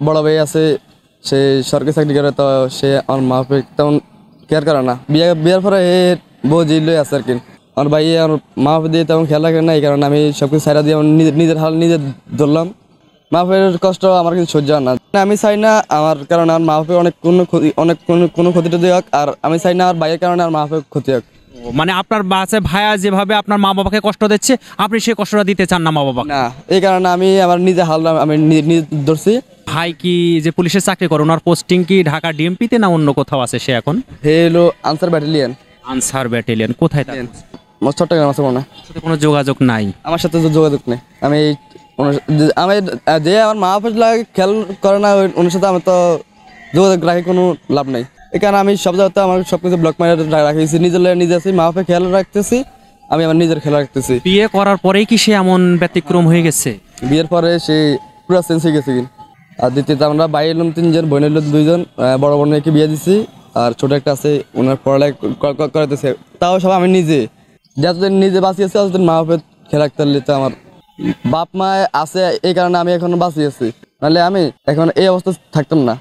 বড় ভাই আছে, সে সরকারি চাকরি করে, তো সে আমার মা বাপে তেমন কেয়ার করে না। বিয়ের পরে এ বোঝ লই আছে আর কি। আমার ভাই আমার মা বাপে দিয়ে তেমন খেয়াল রাখে না, এই কারণে আমি সবকিছু ছাইড়া দিয়ে আমার নিজের হাল নিজে ধরলাম। মা বাপের কষ্ট আমার কিন্তু সহ্য হয় না। আমি চাই না আমার কারণে আমার মা বাপের কোনো ক্ষতি টতি হোক, আর আমি চাই না আমার ভাইয়ের কারণে আমার মা বাপের ক্ষতি হোক। মানে আপনার বাচ্চা ভাইয়া যেভাবে আপনার মা বাবাকে কষ্ট দিচ্ছে, আপনি সেই কষ্টটা দিতে চান না মা বাবাকে? না, এই কারণে আমি আমার নিজে হাল আমি নিজে ধরছি। ভাই কি যে পুলিশের চাকরি করে, ওনার পোস্টিং কি ঢাকা ডিএমপিতে না অন্য কোথাও আছে সে এখন? হে হলো আনসার ব্যাটালিয়ন। আনসার ব্যাটালিয়ন কোথায়? তার চট্টগ্রাম আছে মনে হয়। সাথে কোনো যোগাযোগ নাই? আমার সাথে তো যোগাযোগ নেই। আমি আমি যে আমার মা বাপের লাগে খেয়াল করে না, ওনার সাথে আমার তো যোগাযোগ রাখি কোনো লাভ নাই। এই কারণে আমি সব জায়গাতে আমার সব কিছু ব্লক মারে রাখিছি, নিজে আছি, মা বাপের খেয়াল রাখতেছি, আমি আমার নিজের খেয়াল রাখতেছি। বিয়ে করার পরেই কি সে এমন ব্যতিক্রম হয়ে গেছে? বিয়ের পরে সে পুরো চেঞ্জ হয়ে গেছে। আর দ্বিতীয়ত আমরা ভাই এলাম 3 জন, বোন এলো 2 জন। বড় বোনকে বিয়ে দিছি, আর ছোট একটা আছে, ওনার পড়ালেখা করাতেছে। তাও সব আমি নিজে, যতদিন নিজে বাঁচিয়েছি ততদিন মা বাপের খেয়াল রাখতে পারলে তো আমার বাপ মা আছে, এই কারণে আমি এখনো বাঁচিয়েছি, নাহলে আমি এখন এই অবস্থা থাকতাম না।